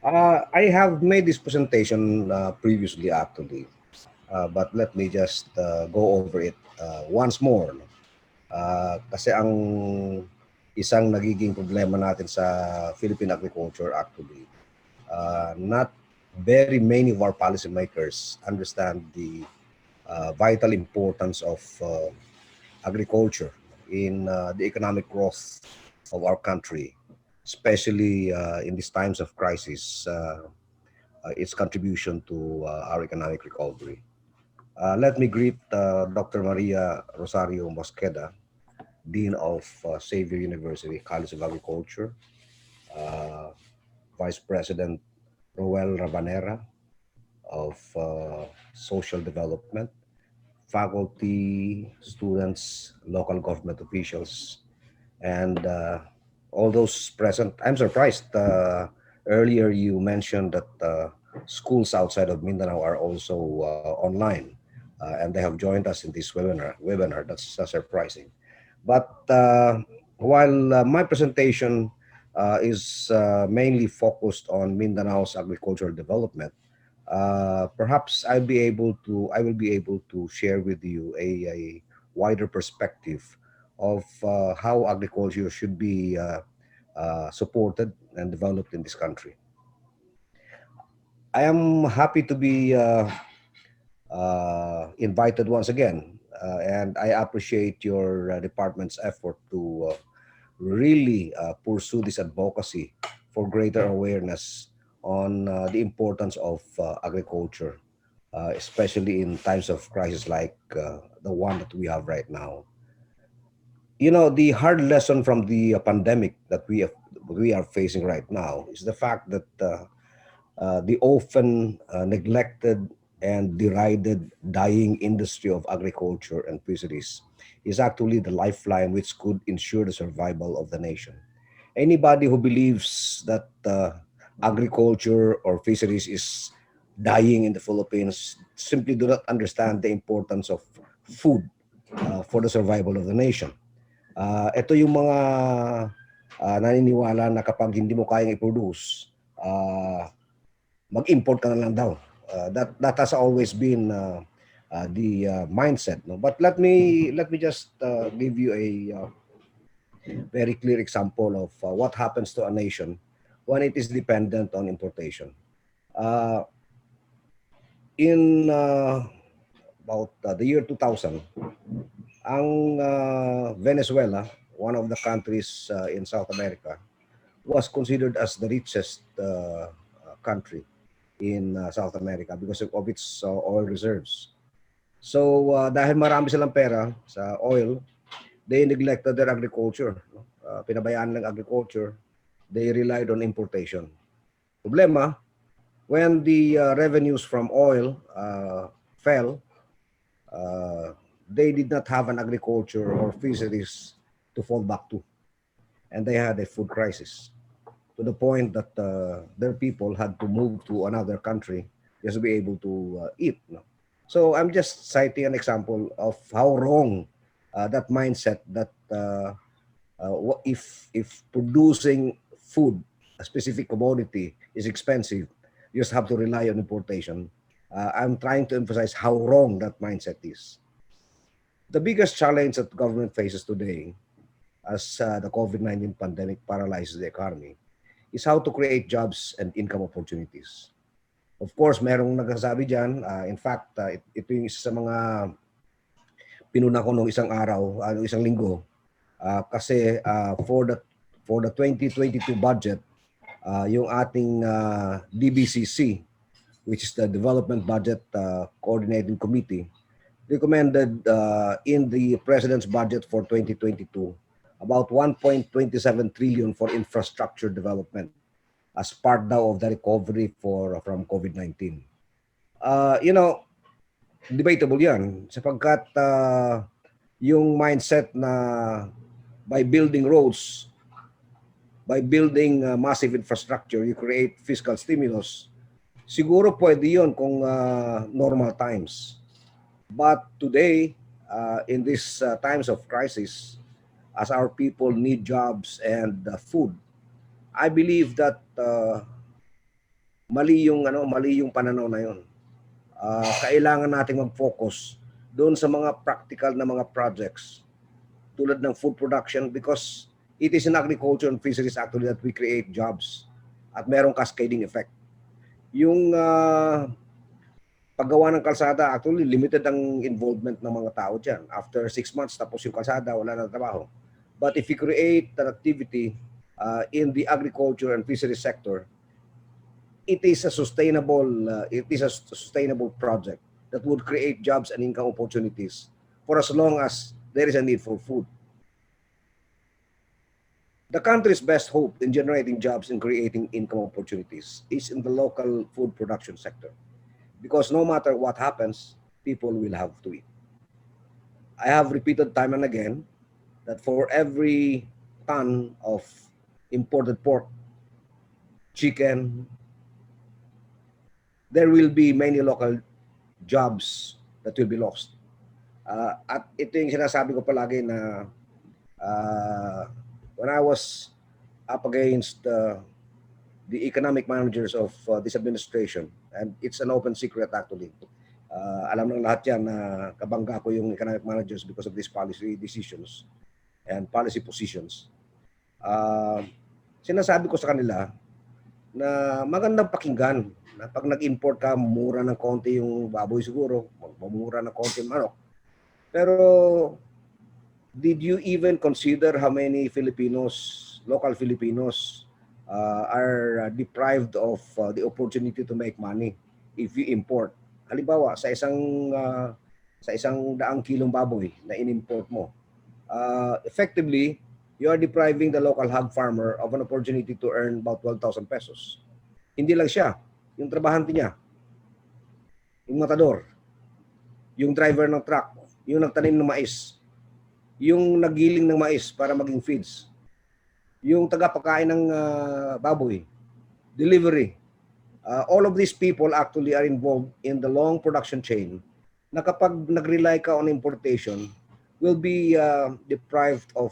I have made this presentation previously actually, but let me just go over it once more. No? Kasi ang isang nagiging problema natin sa Philippine agriculture actually, not very many of our policymakers understand the vital importance of agriculture in the economic growth of our country, especially in these times of crisis, its contribution to our economic recovery. Let me greet Dr. Maria Rosario Mosqueda, Dean of Xavier University College of Agriculture, uh, Vice President Roel Rabanera of Social Development, faculty, students, local government officials, and all those present. I'm surprised. Earlier, you mentioned that schools outside of Mindanao are also online, and they have joined us in this webinar. That's surprising. But while my presentation is mainly focused on Mindanao's agricultural development, perhaps I will be able to share with you a wider perspective of how agriculture should be supported and developed in this country. I am happy to be invited once again, and I appreciate your department's effort to really pursue this advocacy for greater awareness on the importance of agriculture, especially in times of crisis like the one that we have right now. You know, the hard lesson from the pandemic that we are facing right now is the fact that the often neglected and derided dying industry of agriculture and fisheries is actually the lifeline which could ensure the survival of the nation. Anybody who believes that agriculture or fisheries is dying in the Philippines simply do not understand the importance of food for the survival of the nation. Ito yung mga naniniwala na kapag hindi mo kayang i-produce, mag-import ka na lang daw. That has always been the mindset. No? But let me just give you a very clear example of what happens to a nation when it is dependent on importation. Uh, in about the year 2000, ang Venezuela, one of the countries in South America, was considered as the richest country in South America because of its oil reserves. So dahil marami silang pera sa oil, they neglected their agriculture. No? Pinabayaan ng agriculture, they relied on importation. Problema, when the revenues from oil fell, uh, they did not have an agriculture or fisheries to fall back to. And they had a food crisis to the point that their people had to move to another country just to be able to eat. No? So I'm just citing an example of how wrong that mindset that if producing food, a specific commodity, is expensive, you just have to rely on importation. I'm trying to emphasize how wrong that mindset is. The biggest challenge that government faces today, as the COVID-19 pandemic paralyzes the economy, is how to create jobs and income opportunities. Of course, merong nagsasabi dyan. In fact, ito yung isa sa mga pinuna ko nung isang araw, isang linggo. Kasi for the 2022 budget, yung ating DBCC, which is the Development Budget Coordinating Committee, recommended in the President's budget for 2022 about 1.27 trillion for infrastructure development as part daw of the recovery from COVID-19. You know, debatable yan sapagkat yung mindset na by building roads, by building massive infrastructure, you create fiscal stimulus. Siguro pwede yun kung normal times. But today, in these times of crisis, as our people need jobs and food, I believe that mali yung pananaw na yon. Kailangan nating mag-focus doon sa mga practical na mga projects tulad ng food production because it is in agriculture and fisheries actually that we create jobs at merong cascading effect. Yung paggawa ng kalsada, actually limited ang involvement ng mga tao dyan. After 6 months, tapos yung kalsada, wala na trabaho. But if you create an activity in the agriculture and fisheries sector, it is a sustainable project that would create jobs and income opportunities for as long as there is a need for food. The country's best hope in generating jobs and creating income opportunities is in the local food production sector. Because no matter what happens, people will have to eat. I have repeated time and again that for every ton of imported pork, chicken, there will be many local jobs that will be lost. At ito yung sinasabi ko palagi na when I was up against the economic managers of this administration, and it's an open secret actually. Alam ng lahat yan na kabangga ko yung economic managers because of these policy decisions and policy positions. Sinasabi ko sa kanila na magandang pakinggan na pag nag-import ka, mura ng konti yung baboy siguro, magmumura ng konti yung manok. Pero did you even consider how many Filipinos, local Filipinos, are deprived of the opportunity to make money if you import? Halimbawa, sa isang daang kilong baboy na in-import mo, effectively, you are depriving the local hog farmer of an opportunity to earn about 12,000 pesos. Hindi lang siya, yung trabahante niya, yung matador, yung driver ng truck, yung nagtanim ng mais, yung nagiling ng mais para maging feeds, yung tagapakain ng baboy, delivery. All of these people actually are involved in the long production chain na kapag nag-rely ka on importation, will be deprived of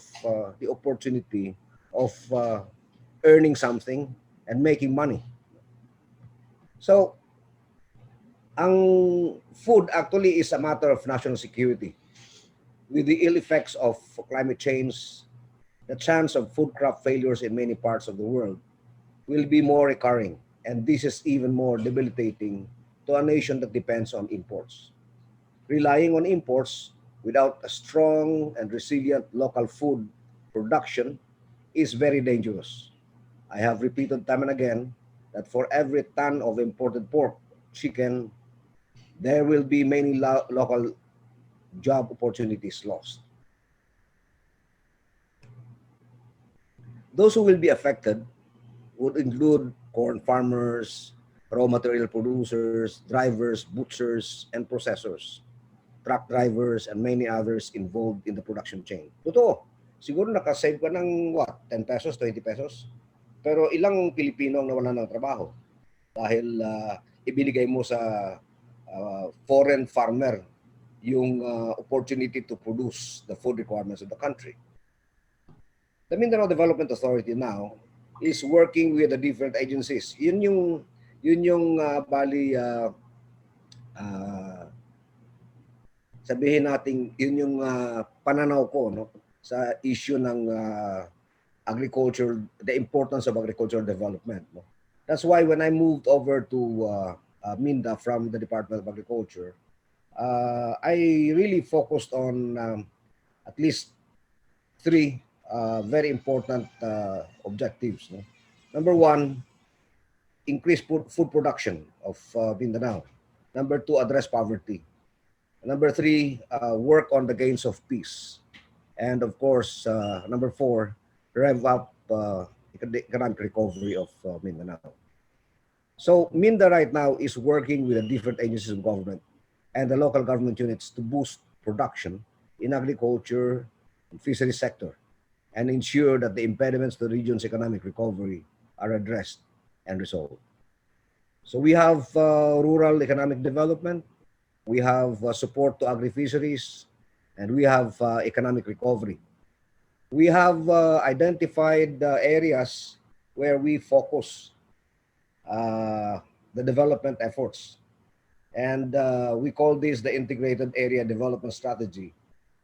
the opportunity of earning something and making money. So, ang food actually is a matter of national security. With the ill effects of climate change, the chance of food crop failures in many parts of the world will be more recurring, and this is even more debilitating to a nation that depends on imports. Relying on imports without a strong and resilient local food production is very dangerous. I have repeated time and again that for every ton of imported pork, chicken, there will be many local job opportunities lost. Those who will be affected would include corn farmers, raw material producers, drivers, butchers, and processors, truck drivers, and many others involved in the production chain. Totoo, siguro nakasave ka ng 10 pesos, 20 pesos. Pero ilang Pilipino ang nawalan ng trabaho dahil ibinigay mo sa foreign farmer yung opportunity to produce the food requirements of the country. The Mindanao Development Authority now is working with the different agencies. Yun yung sabihin natin, yun yung pananaw ko no sa issue ng agriculture, the importance of agricultural development. No? That's why when I moved over to Minda from the Department of Agriculture, I really focused on at least three very important objectives. No? Number one, increase food production of Mindanao. Number two, address poverty. Number three, work on the gains of peace. And of course, number four, rev up economic recovery of Mindanao. So Minda right now is working with the different agencies of government and the local government units to boost production in agriculture and fisheries sector and ensure that the impediments to the region's economic recovery are addressed and resolved. So we have rural economic development, we have support to agri-fisheries, and we have economic recovery. We have identified areas where we focus the development efforts. And we call this the Integrated Area Development Strategy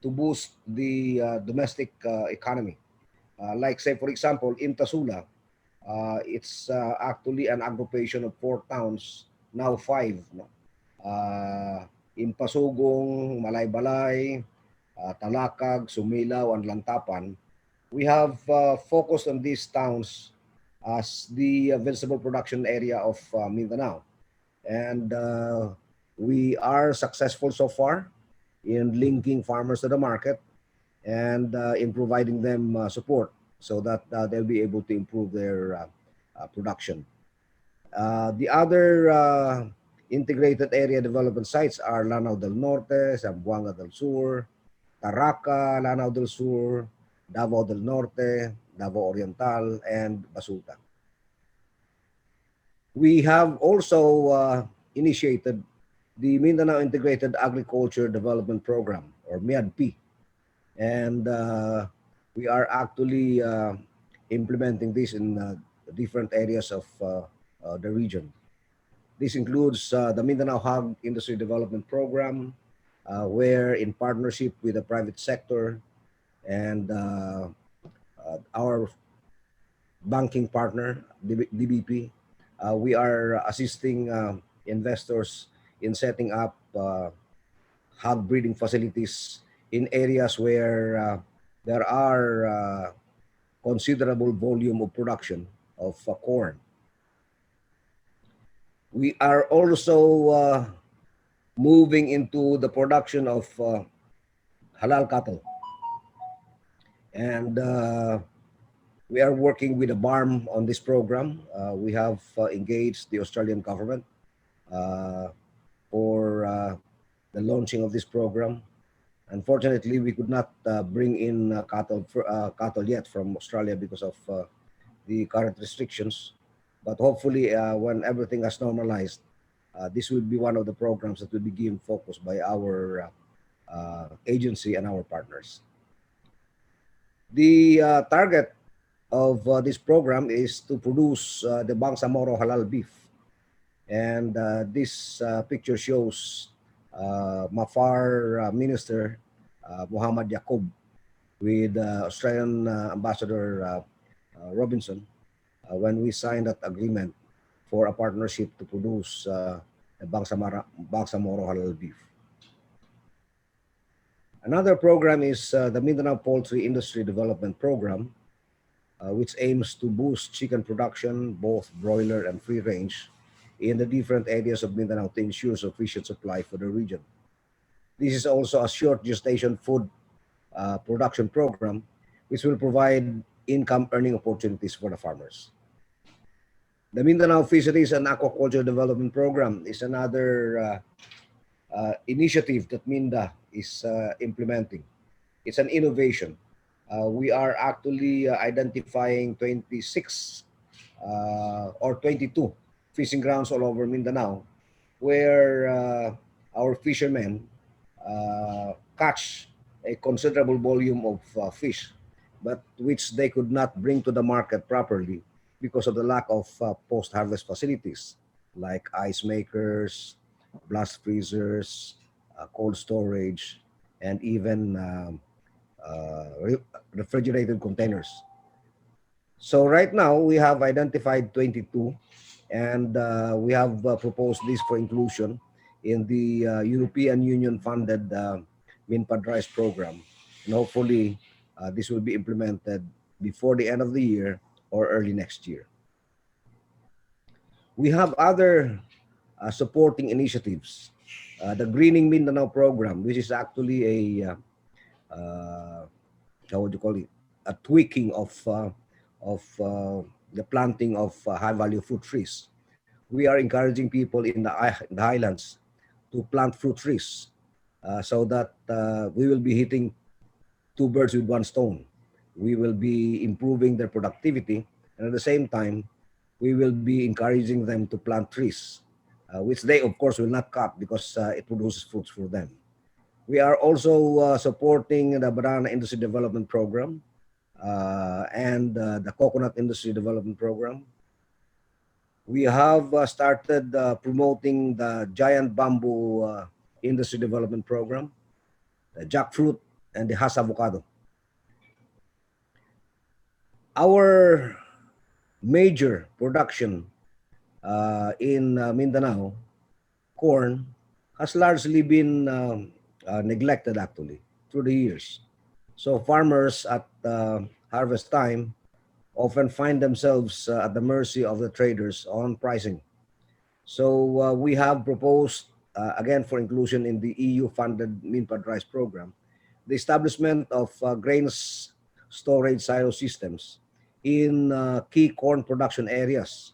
to boost the domestic economy. Like say, for example, in Tasula, it's actually an aggregation of 4 towns, now 5. No? In Pasugong, Malaybalay, Talakag, Sumilaw, and Lantapan, we have focused on these towns as the vegetable production area of Mindanao. And we are successful so far in linking farmers to the market and in providing them support so that they'll be able to improve their production. The other integrated area development sites are Lanao del Norte, Zamboanga del Sur, Taraca, Lanao del Sur, Davao del Norte, Davao Oriental, and Basuta. We have also initiated the Mindanao Integrated Agriculture Development Program, or MIADP, and we are actually implementing this in different areas of the region. This includes the Mindanao Hog Industry Development Program, where in partnership with the private sector and our banking partner, DBP, we are assisting investors in setting up hog breeding facilities in areas where there are considerable volume of production of corn. We are also moving into the production of halal cattle. And we are working with the BARM on this program. We have engaged the Australian government for the launching of this program. Unfortunately, we could not bring in cattle yet from Australia because of the current restrictions. But hopefully, when everything has normalized, this will be one of the programs that will be given focus by our agency and our partners. The target of this program is to produce the Bangsamoro halal beef. And this picture shows Mafar Minister Muhammad Yaqub with Australian Ambassador Robinson when we signed that agreement for a partnership to produce the Bangsamoro halal beef. Another program is the Mindanao Poultry Industry Development Program, which aims to boost chicken production, both broiler and free range, in the different areas of Mindanao to ensure sufficient supply for the region. This is also a short gestation food production program, which will provide income earning opportunities for the farmers. The Mindanao Fisheries and Aquaculture Development Program is another initiative that MINDA is implementing. It's an innovation. We are actually identifying 26 or 22 fishing grounds all over Mindanao where our fishermen catch a considerable volume of fish, but which they could not bring to the market properly because of the lack of post-harvest facilities like ice makers, blast freezers, cold storage, and even refrigerated containers. So right now we have identified 22, and we have proposed this for inclusion in the European Union funded MINPAD Rice program. And hopefully this will be implemented before the end of the year or early next year. We have other supporting initiatives. The Greening Mindanao program, which is actually a how would you call it? A tweaking of the planting of high-value fruit trees. We are encouraging people in the highlands to plant fruit trees so that we will be hitting two birds with one stone. We will be improving their productivity, and at the same time, we will be encouraging them to plant trees, which they, of course, will not cut because it produces fruits for them. We are also supporting the Banana Industry Development Program and the Coconut Industry Development Program. We have started promoting the giant bamboo industry development program, the jackfruit, and the Hass avocado. Our major production in Mindanao, corn, has largely been neglected actually through the years. So farmers at harvest time often find themselves at the mercy of the traders on pricing. So we have proposed, again for inclusion in the EU-funded Minpad Rice program, the establishment of grains storage silo systems in key corn production areas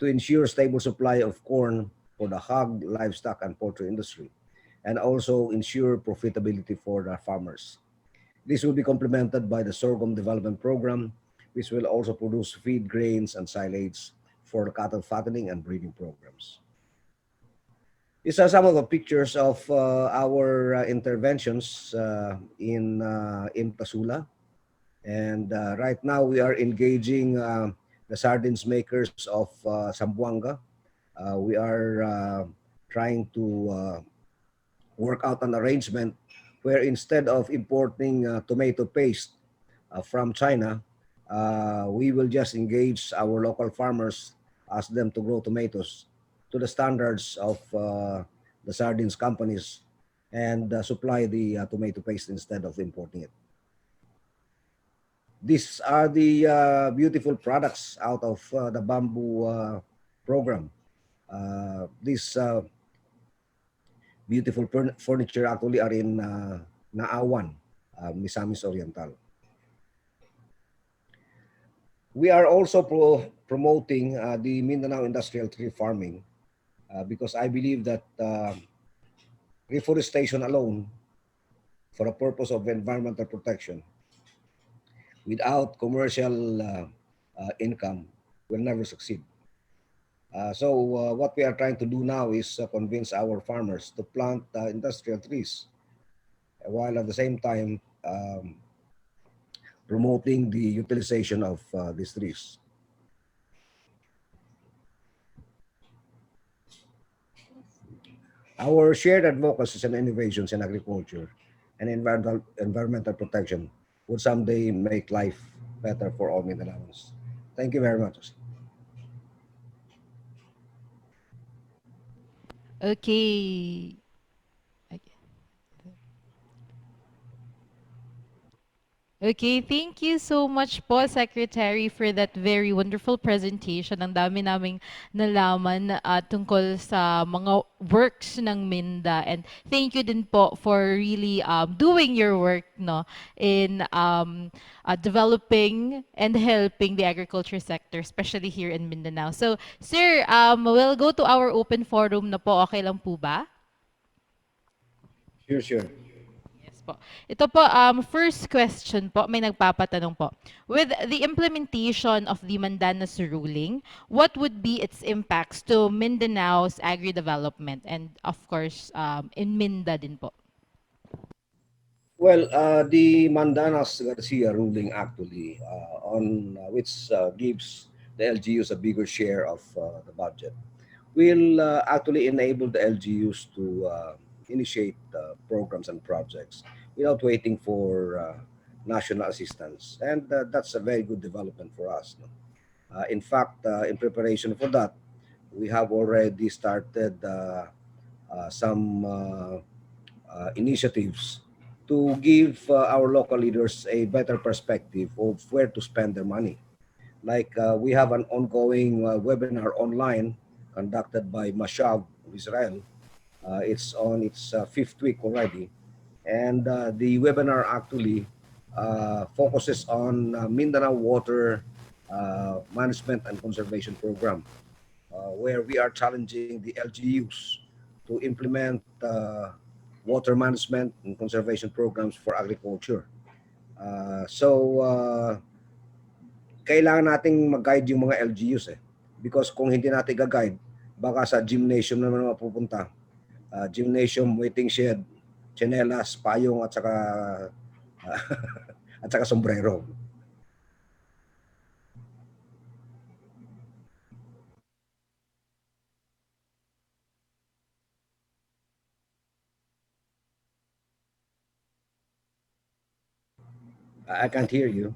to ensure stable supply of corn for the hog, livestock, and poultry industry, and also ensure profitability for the farmers. This will be complemented by the sorghum development program, which will also produce feed grains and silage for the cattle fattening and breeding programs. These are some of the pictures of our interventions in Pasula. And right now we are engaging the sardines makers of Zamboanga. We are trying to work out an arrangement where instead of importing tomato paste from China, we will just engage our local farmers, ask them to grow tomatoes to the standards of the sardines companies, and supply the tomato paste instead of importing it. These are the beautiful products out of the bamboo program. These beautiful furniture actually are in Naawan, Misamis Oriental. We are also promoting the Mindanao industrial tree farming because I believe that reforestation alone for the purpose of environmental protection without commercial income will never succeed. So what we are trying to do now is convince our farmers to plant industrial trees while at the same time promoting the utilization of these trees. Our shared advocacies and innovations in agriculture and environmental protection would someday make life better for all Mindanaoans. Thank you very much. Okay. Okay, thank you so much po, Secretary, for that very wonderful presentation. Ang dami naming nalaman tungkol sa mga works ng Minda. And thank you din po for really doing your work no, in developing and helping the agriculture sector, especially here in Mindanao. So, sir, we'll go to our open forum na po. Okay lang po ba? Sure, sure. Yes po. Ito po, first question po, may nagpapatanong po. With the implementation of the Mandanas ruling, what would be its impacts to Mindanao's agri-development and of course, in Minda din po? Well, the Mandanas Garcia ruling actually on which gives the LGUs a bigger share of the budget will actually enable the LGUs to initiate programs and projects without waiting for national assistance. And that's a very good development for us. No? In fact, in preparation for that, we have already started some initiatives to give our local leaders a better perspective of where to spend their money. Like we have an ongoing webinar online conducted by Mashav of Israel. It's on its fifth week already. And the webinar actually focuses on Mindanao Water Management and Conservation Program, where we are challenging the LGUs to implement water management and conservation programs for agriculture. So kailangan nating mag-guide yung mga LGUs eh. Because kung hindi natin ga-guide, baka sa gymnasium naman mapupunta. Gymnasium, waiting shed, tsinelas, payong at saka at saka sombrero. I can't hear you.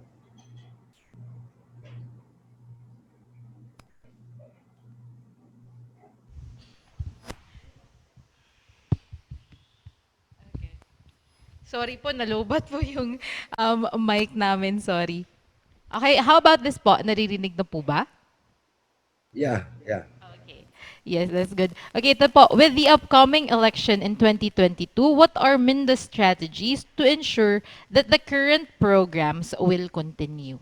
Sorry po, nalobat po yung mic namin, sorry. Okay, how about this po? Naririnig na po ba? Yeah, yeah. Okay. Yes, that's good. Okay, ito po. With the upcoming election in 2022, what are Minda's strategies to ensure that the current programs will continue?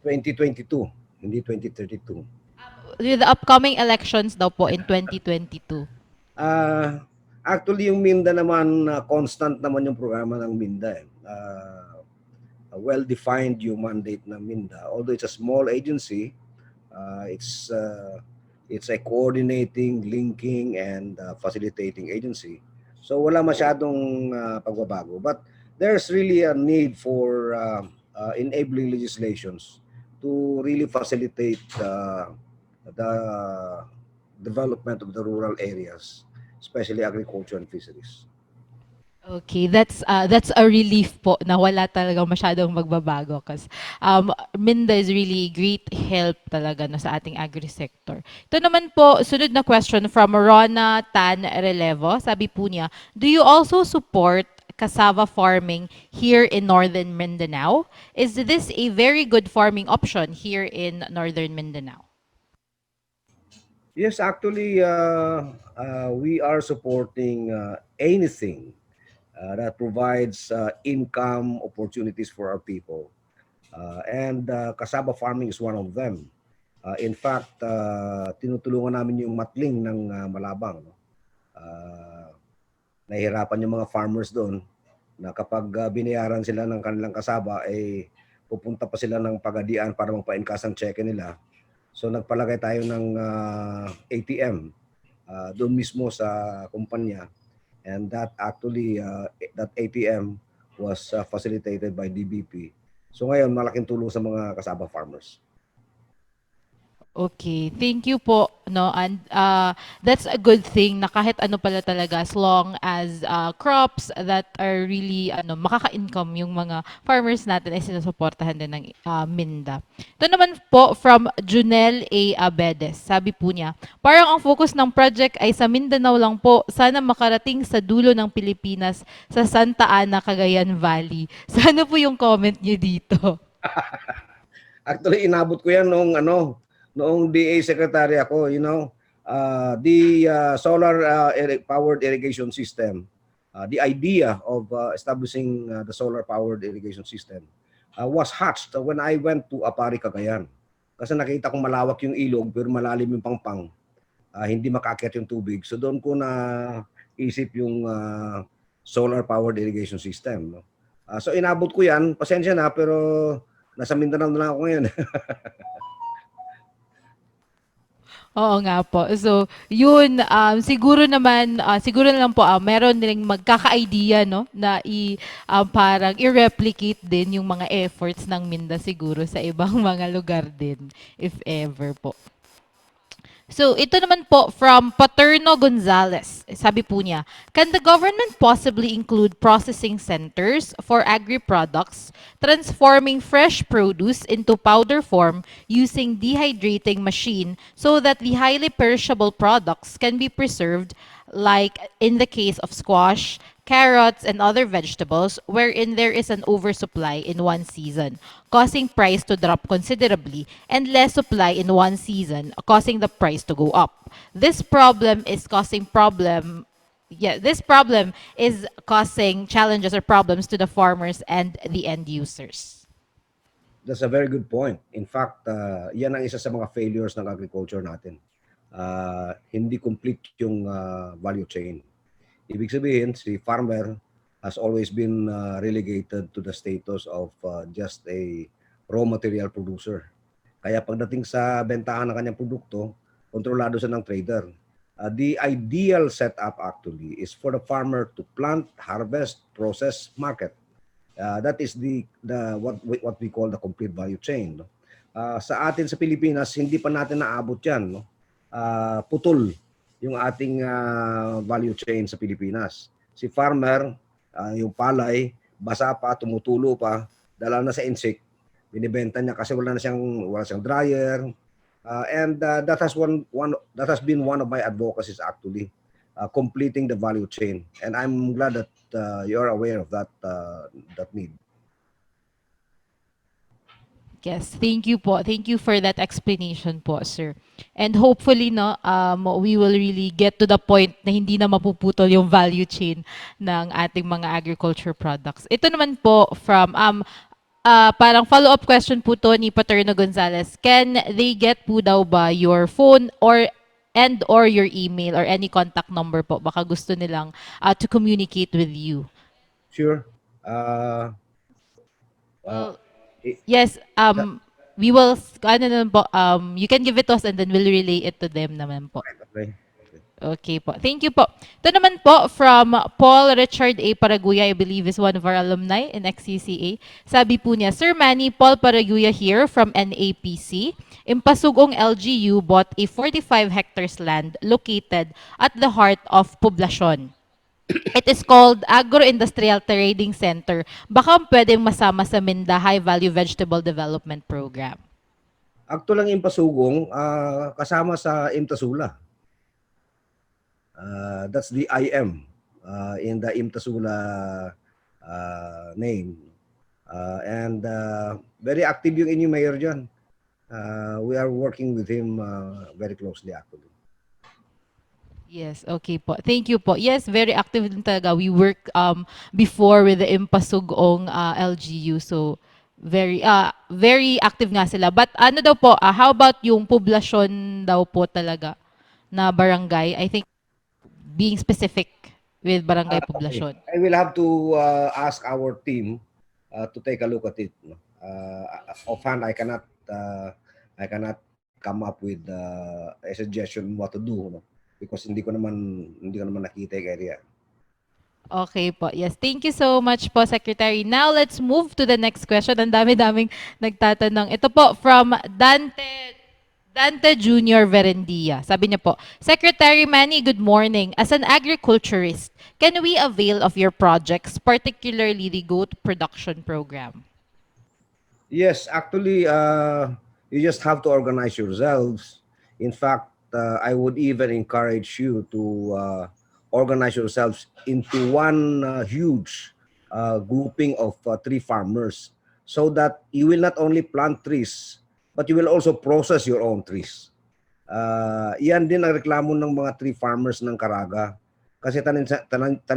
2022, hindi 2032. With the upcoming elections daw po in 2022. Ah, Actually yung Minda naman, constant naman yung programa ng Minda eh. A well-defined yung mandate ng Minda. Although it's a small agency, uh, it's uh, it's a coordinating, linking, and facilitating agency. So wala masyadong pagbabago. But there's really a need for enabling legislations to really facilitate the development of the rural areas, especially agriculture and fisheries. Okay, that's a relief po na wala talagang masyadong magbabago kasi Minda is really great help talaga no, sa ating agri-sector. Ito naman po, sunod na question from Rona Tan Relevo. Sabi po niya, do you also support cassava farming here in Northern Mindanao? Is this a very good farming option here in Northern Mindanao? Yes, actually, we are supporting anything that provides income opportunities for our people. And cassava farming is one of them. In fact, tinutulungan namin yung matling ng Malabang. No? Uh, Nahihirapan yung mga farmers doon na kapag binayaran sila ng kanilang kasaba, eh, pupunta pa sila ng pagadian para magpa-encash ang cheque nila. So nagpalagay tayo ng ATM doon mismo sa kumpanya, and that actually that ATM was facilitated by DBP. So ngayon malaking tulong sa mga kasaba farmers. Okay, thank you po, no, and that's a good thing na kahit ano pala talaga as long as crops that are really ano makaka-income yung mga farmers natin ay sinusuportahan din ng Minda. Ito naman po from Junel A. Abedes. Sabi po niya, parang ang focus ng project ay sa Mindanao lang po. Sana makarating sa dulo ng Pilipinas sa Santa Ana, Cagayan Valley. Sana po yung comment niyo dito. Actually, inabot ko yan noong DA secretary ako, the solar powered irrigation system, the idea of establishing the solar powered irrigation system was hatched when I went to Apari, Cagayan. Kasi nakita kong malawak yung ilog pero malalim yung pangpang. Hindi makaakyat yung tubig. So doon ko na isip yung solar powered irrigation system. No? So inabot ko yan. Pasensya na pero nasa Mindanao na lang ako ngayon. Oo nga po. So, yun, siguro naman, siguro na lang po, meron din magkaka-idea, no, na parang i-replicate din yung mga efforts ng Minda siguro sa ibang mga lugar din, if ever po. So, ito naman po from Paterno Gonzalez. Sabi po niya, can the government possibly include processing centers for agri-products, transforming fresh produce into powder form using dehydrating machine so that the highly perishable products can be preserved, like in the case of squash, carrots, and other vegetables, wherein there is an oversupply in one season, causing price to drop considerably, and less supply in one season, causing the price to go up. This problem is causing challenges or problems to the farmers and the end users. That's a very good point. In fact, yan ang isa sa mga failures ng agriculture natin. Hindi complete yung value chain. Ibig sabihin, si farmer has always been relegated to the status of just a raw material producer. Kaya pagdating sa bentahan ng kanyang produkto, kontrolado siya ng trader. The ideal setup actually is for the farmer to plant, harvest, process, market. That is what we call the complete value chain. No? Sa atin sa Pilipinas, hindi pa natin naabot yan. No? Putol yung ating value chain sa Pilipinas. Si farmer, yung palay, basa pa, tumutulo pa, dala na sa insect, binibenta niya kasi wala siyang dryer. And that has been one of my advocacies actually, completing the value chain. And I'm glad that you're aware of that need. Yes, thank you po. Thank you for that explanation po, sir. And hopefully, no, we will really get to the point na hindi na mapuputol yung value chain ng ating mga agriculture products. Ito naman po from, parang follow-up question po to ni Paterno Gonzalez. Can they get po daw ba your phone or your email or any contact number po? Baka gusto nilang to communicate with you. Sure. Uh, uh, Well, i- yes, we will, ano naman po, you can give it to us and then we'll relay it to them naman po. okay. Okay po. Thank you po. Ito naman po from Paul Richard A. Paraguya, I believe is one of our alumni in XCCA. Sabi po niya, Sir Manny, Paul Paraguya here from NAPC. Impasugong LGU bought a 45 hectares land located at the heart of Poblacion. It is called Agro-Industrial Trading Center. Baka pwedeng masama sa Minda High Value Vegetable Development Program. Actually, ang Impasugong, kasama sa Imtasula. That's the IM in the Imtasula name. And very active yung inyong mayor dyan. We are working with him very closely actually. Yes, okay po. Thank you po. Yes, very active din talaga. We work before with the Impasugong LGU. So very active nga sila. But ano daw po, how about yung poblasyon daw po talaga na barangay? I think being specific with barangay Okay. poblasyon. I will have to ask our team to take a look at it. No? Offhand, I cannot come up with a suggestion what to do, no? Because hindi ko naman nakita yung area. Okay po. Yes. Thank you so much po, Secretary. Now, let's move to the next question. Ang dami-daming nagtatanong. Ito po from Dante Junior Verendia. Sabi niya po, Secretary Manny, good morning. As an agriculturist, can we avail of your projects, particularly the goat production program? Yes, actually, you just have to organize yourselves. In fact, I would even encourage you to organize yourselves into one huge grouping of tree farmers so that you will not only plant trees, but you will also process your own trees. Yan din ang reklamo ng mga tree farmers ng Caraga. Kasi tanim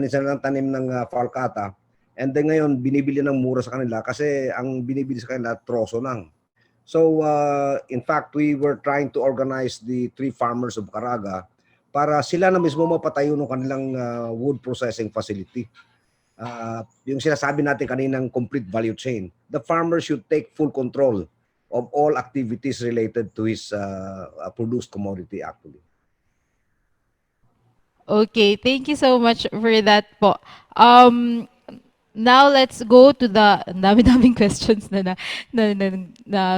sila ng tanim ng falcata. And then ngayon, binibili ng mura sa kanila kasi ang binibili sa kanila, troso lang. So, in fact, we were trying to organize the tree farmers of Caraga para sila na mismo mapatayo ng kanilang wood processing facility. Yung sinasabi natin kaninang complete value chain. The farmer should take full control of all activities related to his produced commodity actually. Okay, thank you so much for that po. Now let's go to ang dami-daming questions na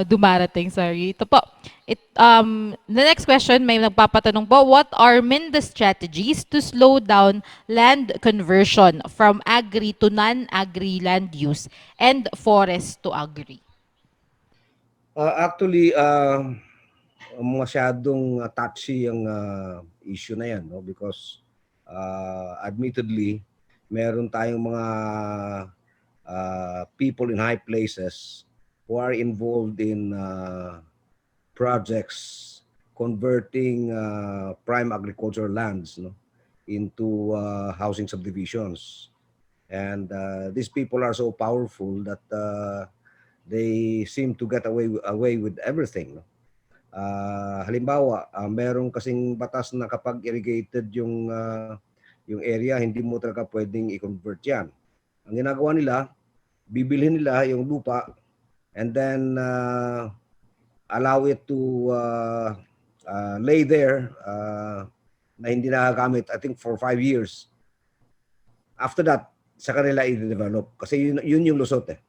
dumarating. Sorry. Ito po. The next question, may nagpapatanong po, what are the strategies to slow down land conversion from agri to non-agri land use and forest to agri? Actually, masyadong touchy yung issue na yan, no? Because admittedly, meron tayong mga people in high places who are involved in projects converting prime agricultural lands, no, into housing subdivisions. And these people are so powerful that they seem to get away with everything. No? Halimbawa, meron kasing batas na kapag irrigated yung area, hindi mo talaga pwedeng i-convert yan. Ang ginagawa nila, bibilhin nila yung lupa and then allow it to lay there na hindi nagagamit, I think, for 5 years. After that, sa kanila i-develop. Kasi yun yung lusot eh.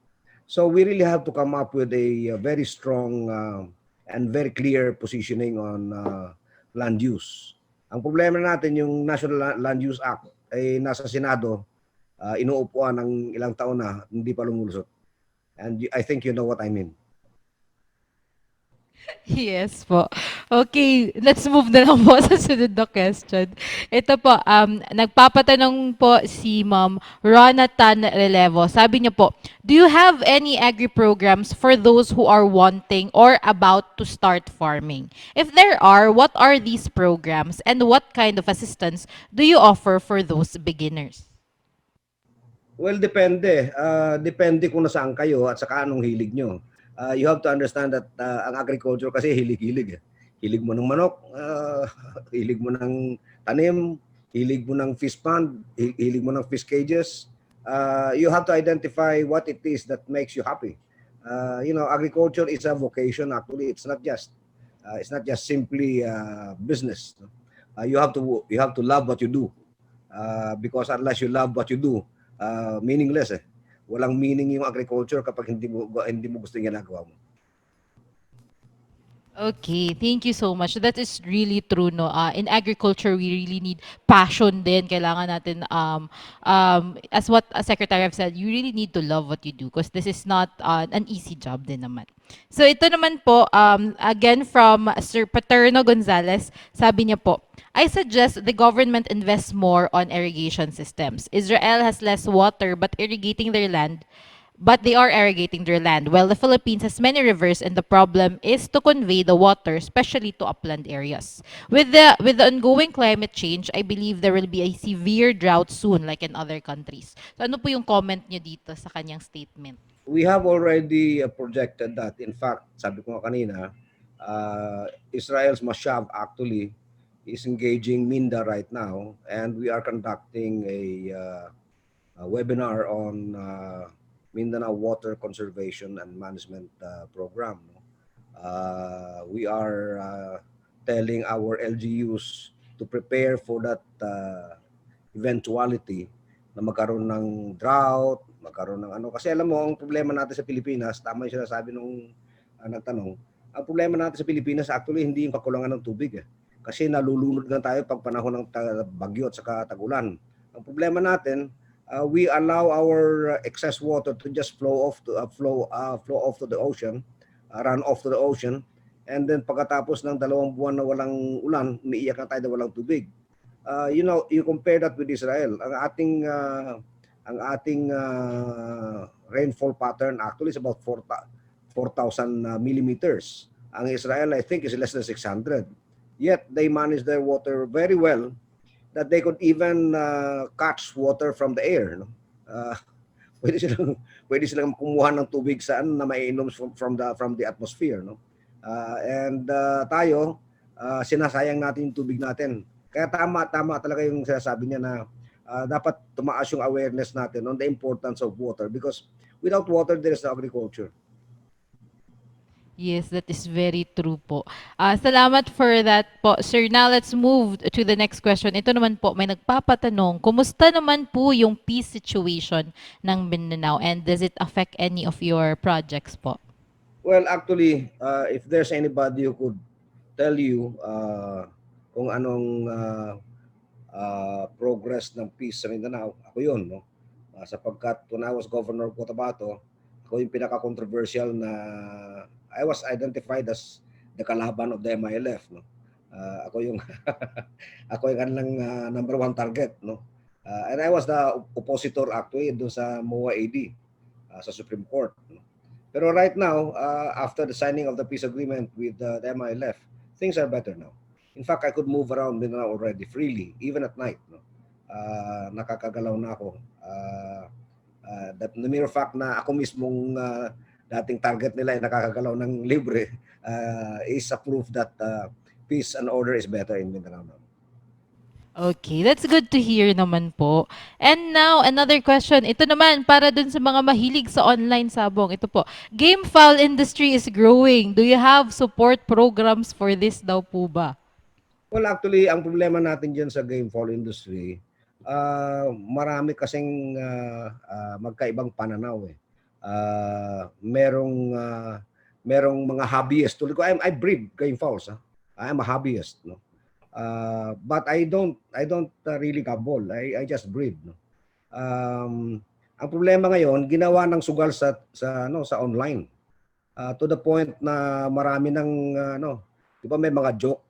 So we really have to come up with a very strong and very clear positioning on land use. Ang problema natin, yung National Land Use Act ay nasa Senado, inuupuan ng ilang taon na, hindi pa lumulusot. And I think you know what I mean. Yes po. Okay, let's move na lang po sa sunod na question. Ito po, nagpapatanong po si Ma'am Rona Tan Relevo. Sabi niya po, do you have any agri programs for those who are wanting or about to start farming? If there are, what are these programs and what kind of assistance do you offer for those beginners? Well, depende. Depende kung nasaan kayo at saka anong hilig nyo. You have to understand that ang agriculture kasi hilig-hilig. Hilig mo ng manok, hilig mo ng tanim, hilig mo ng fish pond, hilig mo ng fish cages. You have to identify what it is that makes you happy. Agriculture is a vocation. Actually, it's not just simply business. No? You have to love what you do. Because unless you love what you do, meaningless eh. Walang meaning yung agriculture kapag hindi mo gusto yung ginagawa mo. Okay, thank you so much. That is really true, no. In agriculture, we really need passion din. Kailangan natin, as what Secretary have said, you really need to love what you do because this is not an easy job din naman. So ito naman po, again from Sir Paterno Gonzalez, sabi niya po, I suggest the government invest more on irrigation systems. Israel has less water but irrigating their land but they are irrigating their land, while the Philippines has many rivers and the problem is to convey the water, especially to upland areas. With the ongoing climate change, I believe there will be a severe drought soon, like in other countries. So ano po yung comment nyo dito sa kanyang statement? We have already projected that. In fact, sabi ko nga kanina, Israel's Mashab actually is engaging Minda right now, and we are conducting a webinar on Mindanao Water Conservation and Management Program. No? We are telling our LGUs to prepare for that eventuality na magkaroon ng drought, magkaroon ng ano. Kasi alam mo, ang problema natin sa Pilipinas, tama yung sinasabi nung nagtanong, ang problema natin sa Pilipinas actually hindi yung kakulangan ng tubig. Kasi nalulunod nga tayo pag panahon ng bagyo at saka tagulan. Ang problema natin, we allow our excess water to just flow off to the ocean, run off to the ocean, and then pagkatapos ng 2 buwan na walang ulan, umiiyak na tayo na walang tubig. You compare that with Israel. Ang ating rainfall pattern actually is about 4,000 millimeters. Ang Israel, I think, is less than 600. Yet they manage their water very well, that they could even catch water from the air. No? Pwede silang kumuha ng tubig saan na maiinom from the atmosphere. No? Tayo, sinasayang natin yung tubig natin. Kaya tama talaga yung sinasabi niya na dapat tumaas yung awareness natin on the importance of water, because without water, there is no agriculture. Yes, that is very true po. Salamat for that po. Sir, now let's move to the next question. Ito naman po, may nagpapatanong, kumusta naman po yung peace situation ng Mindanao and does it affect any of your projects po? Well, actually, if there's anybody who could tell you kung anong progress ng peace sa Mindanao, ako yun. No? Sapagkat when I was governor of Cotabato, ako yung pinaka-controversial na I was identified as the kalaban of the MILF. No? Ako yung ako yung kanilang number one target. No? And I was the oppositor actually doon sa MOA AD sa Supreme Court. No? Pero right now, after the signing of the peace agreement with the MILF, things are better now. In fact, I could move around Mindanao already freely, even at night. No? Nakakagalaw na ako. That the mere fact na ako mismong dating target nila ay nakakagalaw ng libre is a proof that peace and order is better in Mindanao now. Okay, that's good to hear naman po. And now, another question. Ito naman, para dun sa mga mahilig sa online sabong. Ito po, game foul industry is growing. Do you have support programs for this daw po ba? Well, actually, ang problema natin dyan sa game fall industry, marami kasing magkaibang pananaw eh. Merong mga hobbyist. Tulad ko, I breed game fowls. I'm a hobbyist. No? But I don't really gamble. I just breed. No? Ang problema ngayon, ginawa ng sugal sa online. To the point na marami ng di ba may mga joke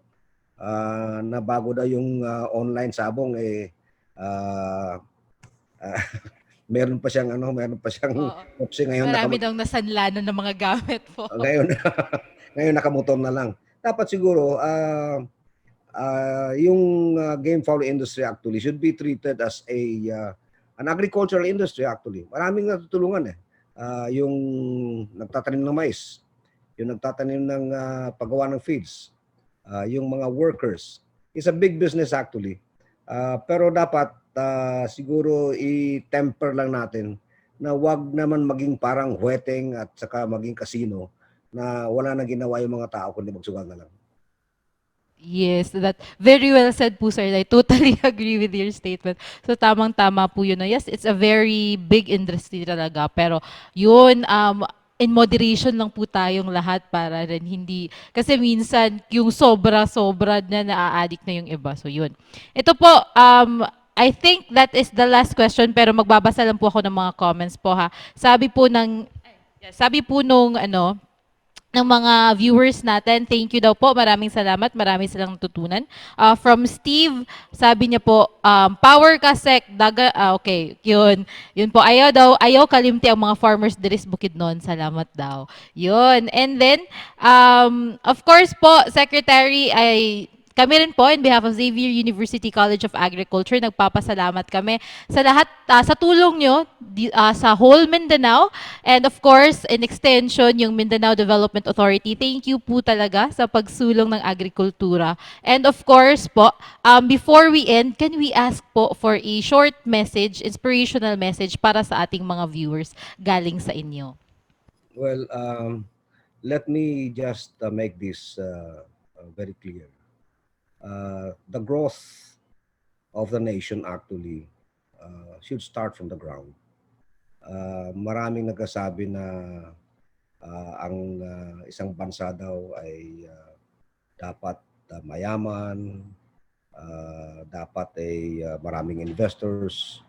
na bago daw yung online sabong ah, ah, meron pa siyang Oo. opsi ngayon Marami daw nasanlanan ng mga gamit po. ngayon ngayon nakamotor na lang. Dapat siguro yung game fowl industry actually should be treated as an agricultural industry actually. Maraming natutulungan eh. Yung nagtatanim ng mais, yung nagtatanim ng paggawa ng feeds, yung mga workers. It's a big business actually. Pero dapat siguro i-temper lang natin na wag naman maging parang huweteng at saka maging kasino na wala na ginawa yung mga tao kundi magsugal na lang. Yes, that very well said po, sir. I totally agree with your statement. So tamang-tama po yun. No? Yes, it's a very big industry talaga. Pero yun, in moderation lang po tayong lahat para rin hindi, kasi minsan yung sobra-sobra na naa-addict na yung iba. So yun. Ito po, I think that is the last question pero magbabasa lang po ako ng mga comments po ha. Sabi po nung ng mga viewers natin. Thank you daw po. Maraming salamat. Marami silang natutunan. From Steve, sabi niya po, power ka sek, okay, yun. Yun po, ayaw kalimti ang mga farmers diris Bukidnon. Salamat daw. Yun. And then, of course po, Secretary, kami rin po, in behalf of Xavier University College of Agriculture, nagpapasalamat kami sa lahat, sa tulong nyo sa whole Mindanao. And of course, in extension, yung Mindanao Development Authority. Thank you po talaga sa pagsulong ng agrikultura. And of course po, before we end, can we ask po for a short message, inspirational message para sa ating mga viewers galing sa inyo? Well, let me just make this very clear. The growth of the nation actually should start from the ground. Maraming nagsasabi na ang isang bansa daw ay dapat mayaman, dapat ay maraming investors.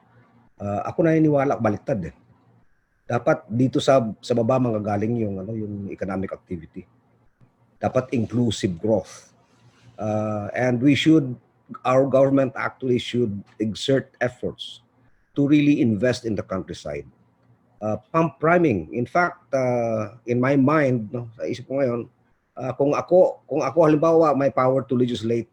Ako naniniwala baliktad eh. Dapat dito sa baba manggagaling yung economic activity. Dapat inclusive growth. And our government actually should exert efforts to really invest in the countryside. Pump priming. In fact, in my mind, no, sa isip ko ngayon, kung ako halimbawa may power to legislate,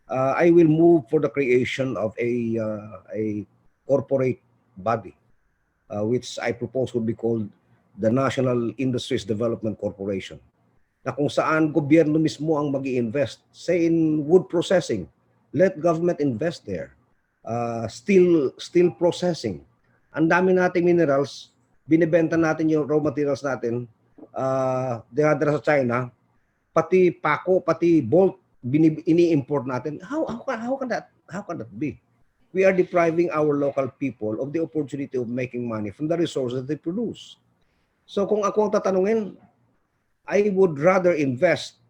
I will move for the creation of a corporate body, which I propose would be called the National Industries Development Corporation, na kung saan gobyerno mismo ang mag-i-invest. Say in wood processing, let government invest there. Steel processing. Ang dami nating minerals, binibenta natin yung raw materials natin, dinadala sa China, pati pako, pati bolt, ini-import natin. How can that be? We are depriving our local people of the opportunity of making money from the resources they produce. So kung ako ang tatanungin, I would rather invest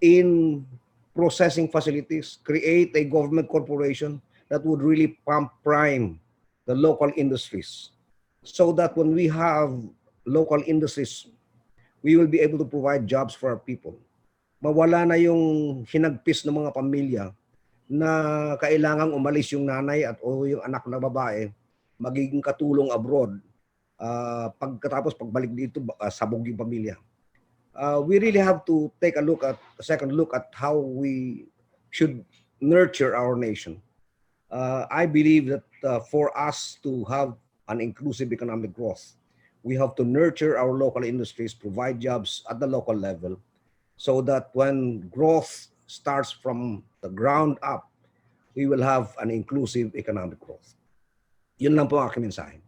in processing facilities, create a government corporation that would really pump prime the local industries so that when we have local industries, we will be able to provide jobs for our people. Mawala na yung hinagpis ng mga pamilya na kailangang umalis yung nanay at o yung anak na babae, magiging katulong abroad. Pagkatapos pagbalik dito, sabog yung pamilya. We really have to take a second look at how we should nurture our nation. I believe that for us to have an inclusive economic growth, we have to nurture our local industries, provide jobs at the local level, so that when growth starts from the ground up, we will have an inclusive economic growth. Yun lang po ang aking mensahe.